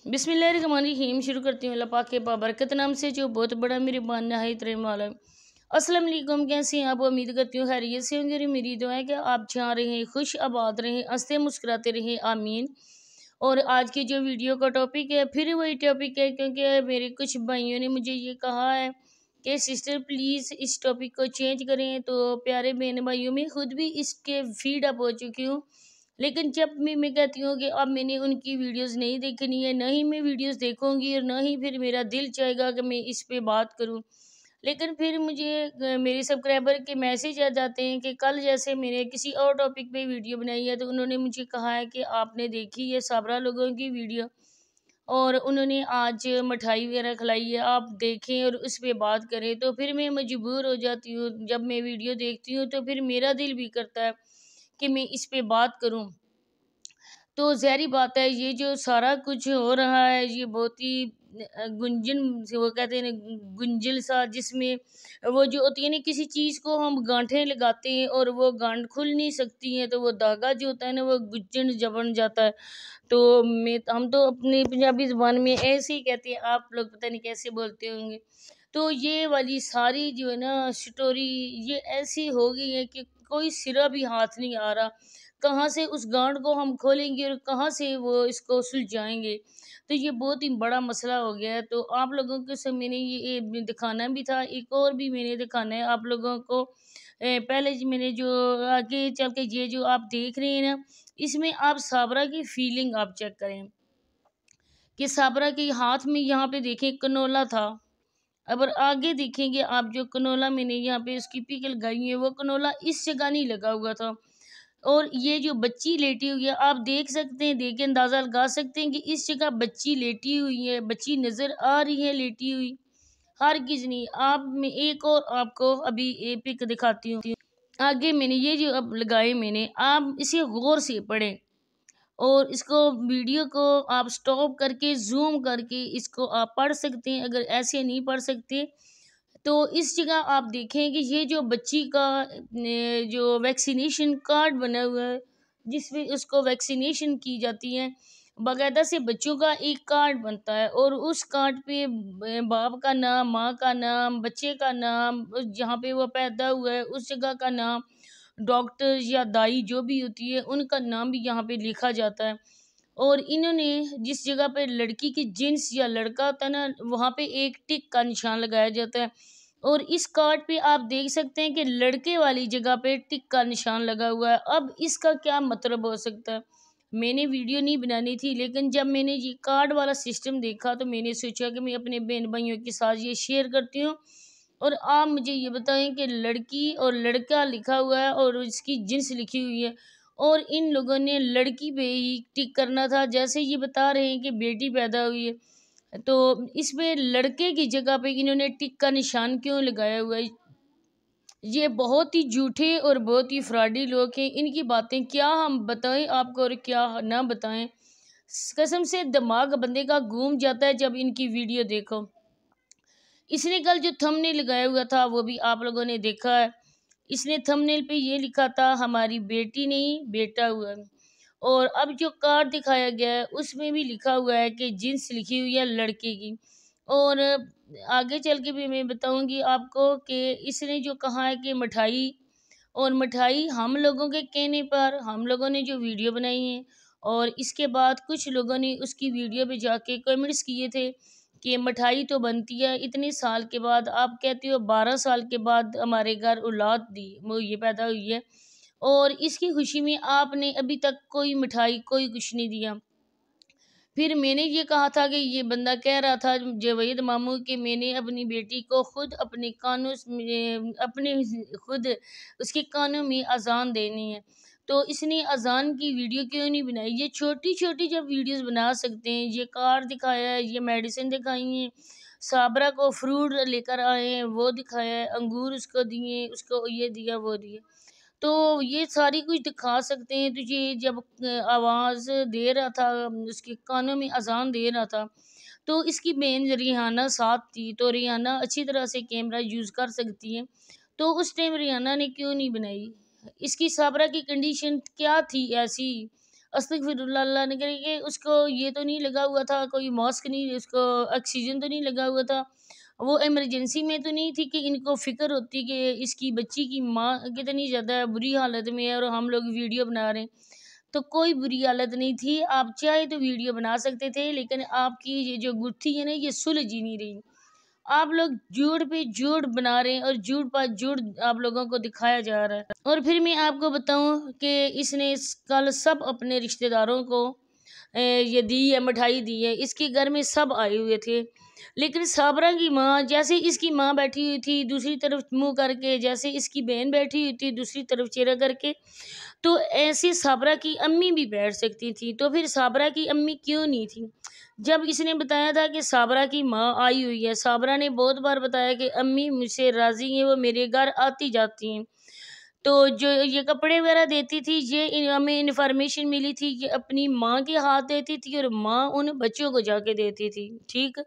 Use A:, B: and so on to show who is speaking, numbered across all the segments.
A: बिस्मिल्लाहिर्रहमानिर्रहीम। शुरू करती हूँ अल्लाह पाक के बाबरकत नाम से जो बहुत बड़ा मेहरबान नहायत रहम वाला है। अस्सलाम वालेकुम, कैसे हैं आप? उम्मीद करती हूँ खैरियत से होंगे। मेरी दुआ है कि आप जहाँ रहें खुश आबाद रहें, हंसते मुस्कुराते रहें, आमीन। और आज की जो वीडियो का टॉपिक है फिर वही टॉपिक है, क्योंकि मेरे कुछ भाइयों ने मुझे ये कहा है कि सिस्टर प्लीज़ इस टॉपिक को चेंज करें। तो प्यारे बहन भाइयों में खुद भी इसके फीड अप हो चुकी हूँ, लेकिन जब मैं कहती हूँ कि अब मैंने उनकी वीडियोस नहीं देखनी है, ना ही मैं वीडियोस देखूँगी और ना ही फिर मेरा दिल चाहेगा कि मैं इस पे बात करूँ। लेकिन फिर मुझे मेरे सब्सक्राइबर के मैसेज आ जाते हैं कि कल जैसे मैंने किसी और टॉपिक पे वीडियो बनाई है तो उन्होंने मुझे कहा है कि आपने देखी है साबरा लोगों की वीडियो और उन्होंने आज मिठाई वगैरह खिलाई है, आप देखें और उस पर बात करें। तो फिर मैं मजबूर हो जाती हूँ, जब मैं वीडियो देखती हूँ तो फिर मेरा दिल भी करता है कि मैं इस पे बात करूँ। तो ज़ाहिर बात है ये जो सारा कुछ हो रहा है ये बहुत ही गुंजन से वो कहते हैं ना, गुंजल सा, जिसमें वो जो होती है ना, किसी चीज़ को हम गांठें लगाते हैं और वो गांठ खुल नहीं सकती हैं तो वो धागा जो होता है ना वो गुंजन जबन जाता है। तो मैं हम तो अपनी पंजाबी ज़ुबान में ऐसे ही कहते हैं, आप लोग पता नहीं कैसे बोलते होंगे। तो ये वाली सारी जो है ना स्टोरी ये ऐसी हो गई है कि कोई सिरा भी हाथ नहीं आ रहा, कहाँ से उस गांठ को हम खोलेंगे और कहाँ से वो इसको सुलझाएंगे। तो ये बहुत ही बड़ा मसला हो गया है। तो आप लोगों के से मैंने ये दिखाना भी था, एक और भी मैंने दिखाना है आप लोगों को। पहले मैंने जो आगे चल के ये जो आप देख रहे हैं ना, इसमें आप साबरा की फीलिंग आप चेक करें कि साबरा के हाथ में यहाँ पे देखें कनोला था। अगर आगे देखेंगे आप, जो कनोला मैंने यहाँ पे उसकी पिक लगाई है वो कनोला इस जगह नहीं लगा हुआ था। और ये जो बच्ची लेटी हुई है आप देख सकते हैं, देख के अंदाज़ा लगा सकते हैं कि इस जगह बच्ची लेटी हुई है, बच्ची नज़र आ रही है लेटी हुई। हर किसी नहीं, आप मैं एक और आपको अभी ये पिक दिखाती हूँ। आगे मैंने ये जो अब लगाए मैंने, आप इसे गौर से पढ़ें और इसको वीडियो को आप स्टॉप करके जूम करके इसको आप पढ़ सकते हैं। अगर ऐसे नहीं पढ़ सकते तो इस जगह आप देखें कि ये जो बच्ची का जो वैक्सीनेशन कार्ड बना हुआ है जिसमें उसको वैक्सीनेशन की जाती है, बाकायदा से बच्चों का एक कार्ड बनता है और उस कार्ड पे बाप का नाम, माँ का नाम, बच्चे का नाम, जहाँ पे वो पैदा हुआ है उस जगह का नाम, डॉक्टर या दाई जो भी होती है उनका नाम भी यहाँ पे लिखा जाता है। और इन्होंने जिस जगह पे लड़की की जिन्स या लड़का होता है ना, वहाँ पे एक टिक का निशान लगाया जाता है। और इस कार्ड पे आप देख सकते हैं कि लड़के वाली जगह पे टिक का निशान लगा हुआ है। अब इसका क्या मतलब हो सकता है? मैंने वीडियो नहीं बनानी थी, लेकिन जब मैंने ये कार्ड वाला सिस्टम देखा तो मैंने सोचा कि मैं अपने बहन भाइयों के साथ ये शेयर करती हूँ। और आप मुझे ये बताएं कि लड़की और लड़का लिखा हुआ है और इसकी जिन्स लिखी हुई है, और इन लोगों ने लड़की पे ही टिक करना था, जैसे ये बता रहे हैं कि बेटी पैदा हुई है तो इसमें लड़के की जगह पे इन्होंने टिक का निशान क्यों लगाया हुआ है? ये बहुत ही झूठे और बहुत ही फ्रॉडी लोग हैं। इनकी बातें क्या हम बताएं आपको और क्या ना बताएं, कसम से दिमाग बंदे का घूम जाता है जब इनकी वीडियो देखो। इसने कल जो थंबनेल लगाया हुआ था वो भी आप लोगों ने देखा है। इसने थंबनेल पे ये लिखा था हमारी बेटी नहीं बेटा हुआ है। और अब जो कार्ड दिखाया गया है उसमें भी लिखा हुआ है कि जिन्स लिखी हुई है लड़के की। और आगे चल के भी मैं बताऊंगी आपको कि इसने जो कहा है कि मिठाई, और मिठाई हम लोगों के कहने पर हम लोगों ने जो वीडियो बनाई है, और इसके बाद कुछ लोगों ने उसकी वीडियो पे जाके कमेंट्स किए थे कि मिठाई तो बनती है इतने साल के बाद, आप कहते हो 12 साल के बाद हमारे घर औलाद दी वो ये पैदा हुई है और इसकी खुशी में आपने अभी तक कोई मिठाई कोई कुछ नहीं दिया। फिर मैंने ये कहा था कि ये बंदा कह रहा था जवेद मामू कि मैंने अपनी बेटी को खुद अपने कानों अपने खुद उसके कानों में अजान देनी है, तो इसने अजान की वीडियो क्यों नहीं बनाई? ये छोटी छोटी जब वीडियोस बना सकते हैं, ये कार दिखाया है, ये मेडिसिन दिखाई है, साबरा को फ्रूट लेकर आए हैं वो दिखाया है, अंगूर उसको दिए, उसको ये दिया वो दिया, तो ये सारी कुछ दिखा सकते हैं। तो ये जब आवाज़ दे रहा था, उसके कानों में अजान दे रहा था, तो इसकी बहन रिहाना साथ थी, तो रिहाना अच्छी तरह से कैमरा यूज़ कर सकती है, तो उस टाइम रिहाना ने क्यों नहीं बनाई? इसकी साबरा की कंडीशन क्या थी ऐसी? अस्तगफिरुल्लाह, अल्लाह ने करे कि उसको ये तो नहीं लगा हुआ था, कोई मास्क नहीं, उसको ऑक्सीजन तो नहीं लगा हुआ था, वो इमरजेंसी में तो नहीं थी कि इनको फ़िक्र होती कि इसकी बच्ची की माँ कितनी ज़्यादा बुरी हालत में है और हम लोग वीडियो बना रहे हैं। तो कोई बुरी हालत नहीं थी, आप चाहे तो वीडियो बना सकते थे, लेकिन आपकी ये जो गुत्थी है ना, ये सुलझ ही नहीं रही। आप लोग झूठ पे झूठ बना रहे हैं और झूठ पर झूठ आप लोगों को दिखाया जा रहा है। और फिर मैं आपको बताऊं कि इसने कल सब अपने रिश्तेदारों को ये दी है, मिठाई दी है, इसके घर में सब आए हुए थे, लेकिन साबरा की माँ, जैसे इसकी माँ बैठी हुई थी दूसरी तरफ मुंह करके, जैसे इसकी बहन बैठी हुई थी दूसरी तरफ चेहरा करके, तो ऐसे साबरा की अम्मी भी बैठ सकती थी, तो फिर साबरा की अम्मी क्यों नहीं थी? जब इसने बताया था कि साबरा की माँ आई हुई है, साबरा ने बहुत बार बताया कि अम्मी मुझसे राज़ी हैं, वो मेरे घर आती जाती हैं। तो जो ये कपड़े वगैरह देती थी, ये हमें इन्फॉर्मेशन मिली थी कि अपनी माँ के हाथ देती थी और माँ उन बच्चों को जाके देती थी, ठीक।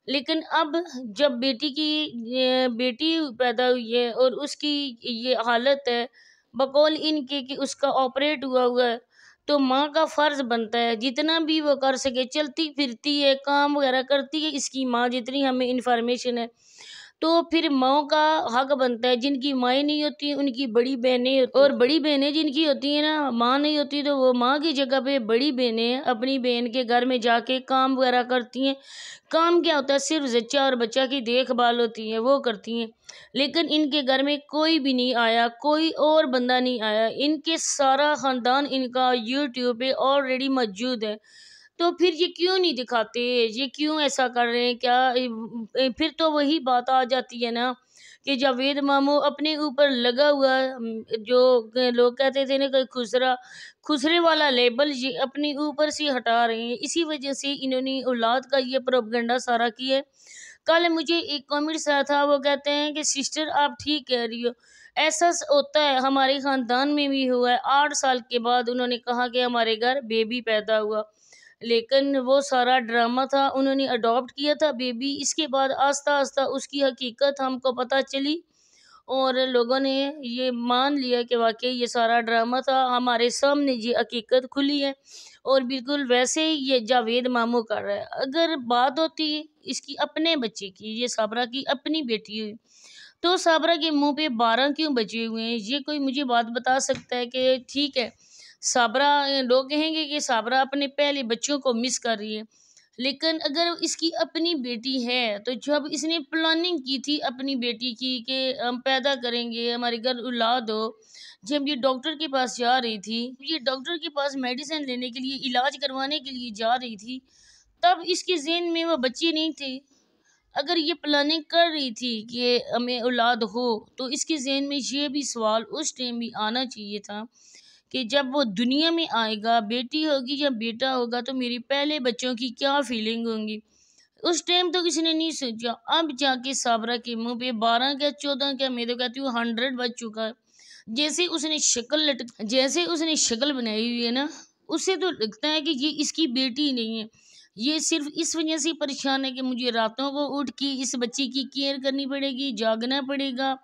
A: लेकिन अब जब बेटी पैदा हुई है और उसकी ये हालत है, बकौल इनके कि उसका ऑपरेट हुआ है, तो माँ का फ़र्ज़ बनता है जितना भी वो कर सके, चलती फिरती है, काम वगैरह करती है इसकी माँ, जितनी हमें इन्फॉर्मेशन है। तो फिर माँओं का हक बनता है, जिनकी माएँ नहीं होती उनकी बड़ी बहनें होती, और बड़ी बहनें जिनकी होती हैं ना, माँ नहीं होती, तो वो माँ की जगह पे बड़ी बहनें अपनी बहन के घर में जाके काम वगैरह करती हैं। काम क्या होता है? सिर्फ जच्चा और बच्चा की देखभाल होती है, वो करती हैं। लेकिन इनके घर में कोई भी नहीं आया, कोई और बंदा नहीं आया, इनके सारा ख़ानदान इनका यूट्यूब पे ऑलरेडी मौजूद है। तो फिर ये क्यों नहीं दिखाते? ये क्यों ऐसा कर रहे हैं? क्या फिर तो वही बात आ जाती है ना कि जावेद मामू अपने ऊपर लगा हुआ जो लोग कहते थे ना कि खुसरा खुसरे वाला लेबल ये अपने ऊपर से हटा रहे हैं। इसी वजह से इन्होंने औलाद का ये प्रोपगंडा सारा किया है। कल मुझे एक कमेंट्स आया था, वो कहते हैं कि सिस्टर आप ठीक कह रही हो, ऐसा होता है, हमारे ख़ानदान में भी हुआ है। 8 साल के बाद उन्होंने कहा कि हमारे घर बेबी पैदा हुआ, लेकिन वो सारा ड्रामा था, उन्होंने अडॉप्ट किया था बेबी। इसके बाद आस्ता-आस्ता उसकी हकीकत हमको पता चली और लोगों ने ये मान लिया कि वाक़ई ये सारा ड्रामा था, हमारे सामने ये हकीकत खुली है और बिल्कुल वैसे ही ये जावेद मामू कर रहा है। अगर बात होती इसकी अपने बच्चे की, ये साबरा की अपनी बेटी हुई, तो साबरा के मुँह पे 12 क्यों बचे हुए हैं? ये कोई मुझे बात बता सकता है कि ठीक है, साबरा लोग कहेंगे कि साबरा अपने पहले बच्चों को मिस कर रही है, लेकिन अगर इसकी अपनी बेटी है, तो जब इसने प्लानिंग की थी अपनी बेटी की कि हम पैदा करेंगे, हमारे घर औलाद हो, जब ये डॉक्टर के पास जा रही थी, ये डॉक्टर के पास मेडिसिन लेने के लिए, इलाज करवाने के लिए जा रही थी, तब इसके ज़हन में वो बच्चे नहीं थे। अगर ये प्लानिंग कर रही थी कि हमें औलाद हो, तो इसके ज़हन में ये भी सवाल उस टाइम भी आना चाहिए था कि जब वो दुनिया में आएगा, बेटी होगी या बेटा होगा, तो मेरे पहले बच्चों की क्या फीलिंग होंगी। उस टाइम तो किसी ने नहीं सोचा। अब जाके साबरा के मुँह पे 12 क्या 14 क्या, मैं तो कहती हूँ 100 बज चुका है। जैसे उसने शक्ल बनाई हुई है ना, उससे तो लगता है कि ये इसकी बेटी ही नहीं है। ये सिर्फ़ इस वजह से परेशान है कि मुझे रातों को उठ के इस बच्चे की केयर करनी पड़ेगी, जागना पड़ेगा।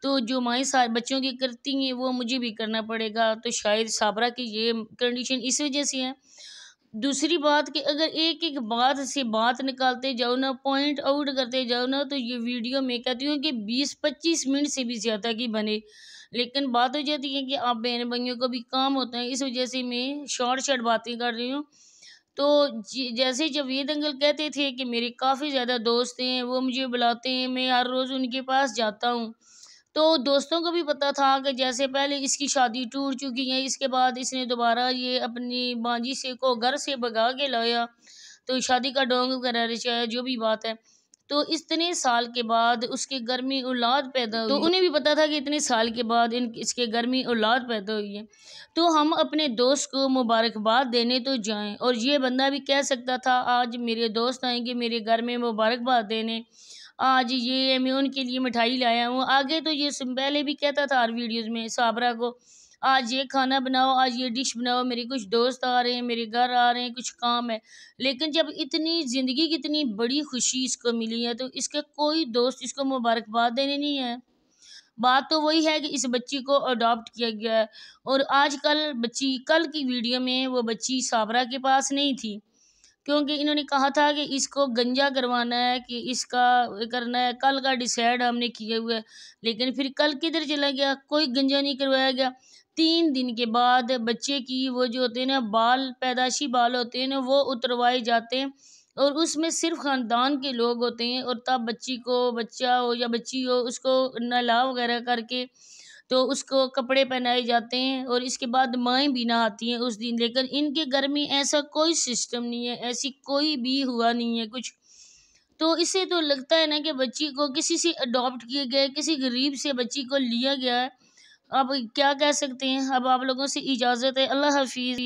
A: तो जो माएँ बच्चों की करती हैं, वो मुझे भी करना पड़ेगा। तो शायद साबरा की ये कंडीशन इस वजह से है। दूसरी बात कि अगर एक-एक बात से बात निकालते जाओ ना, पॉइंट आउट करते जाओ ना, तो ये वीडियो मैं कहती हूँ कि 20-25 मिनट से भी ज़्यादा की बने। लेकिन बात हो जाती है कि आप बहन-भाइयों को भी काम होता है, इस वजह से मैं शॉर्ट-शॉर्ट बातें कर रही हूँ। तो जैसे जावेद अंकल कहते थे कि मेरे काफ़ी ज़्यादा दोस्त हैं, वो मुझे बुलाते हैं, मैं हर रोज़ उनके पास जाता हूँ। तो दोस्तों को भी पता था कि जैसे पहले इसकी शादी टूट चुकी है, इसके बाद इसने दोबारा ये अपनी बांजी से को घर से भगा के लाया, तो शादी का डोंग वगैरह रचाया, जो भी बात है। तो इतने साल के बाद उसके घर में औलाद पैदा हुई, तो उन्हें भी पता था कि इतने साल के बाद इसके घर में औलाद पैदा हुई है। तो हम अपने दोस्त को मुबारकबाद देने तो जाएँ, और ये बंदा भी कह सकता था आज मेरे दोस्त आएँगे मेरे घर में मुबारकबाद देने, आज ये मैं उनके लिए मिठाई लाया हूँ। आगे तो ये पहले भी कहता था हर वीडियोज़ में साबरा को, आज ये खाना बनाओ, आज ये डिश बनाओ, मेरे कुछ दोस्त आ रहे हैं, मेरे घर आ रहे हैं, कुछ काम है। लेकिन जब इतनी ज़िंदगी की इतनी बड़ी खुशी इसको मिली है, तो इसका कोई दोस्त इसको मुबारकबाद देने नहीं आया। बात तो वही है कि इस बच्ची को अडॉप्ट किया गया है। और आजकल बच्ची, कल की वीडियो में वो बच्ची साबरा के पास नहीं थी, क्योंकि इन्होंने कहा था कि इसको गंजा करवाना है, कि इसका करना है, कल का डिसाइड हमने किया हुआ है। लेकिन फिर कल किधर चला गया, कोई गंजा नहीं करवाया गया। 3 दिन के बाद बच्चे की वो जो होते हैं ना बाल, पैदाशी बाल होते हैं ना, वो उतरवाए जाते हैं और उसमें सिर्फ ख़ानदान के लोग होते हैं। और तब बच्ची को, बच्चा हो या बच्ची हो, उसको नहला वगैरह करके तो उसको कपड़े पहनाए जाते हैं और इसके बाद माएँ भी नहाती हैं उस दिन। लेकिन इनके घर में ऐसा कोई सिस्टम नहीं है, ऐसी कोई भी हुआ नहीं है कुछ। तो इससे तो लगता है ना कि बच्ची को किसी से अडॉप्ट किया गया है, किसी गरीब से बच्ची को लिया गया है। अब क्या कह सकते हैं। अब आप लोगों से इजाज़त है। अल्लाह हाफ़िज़।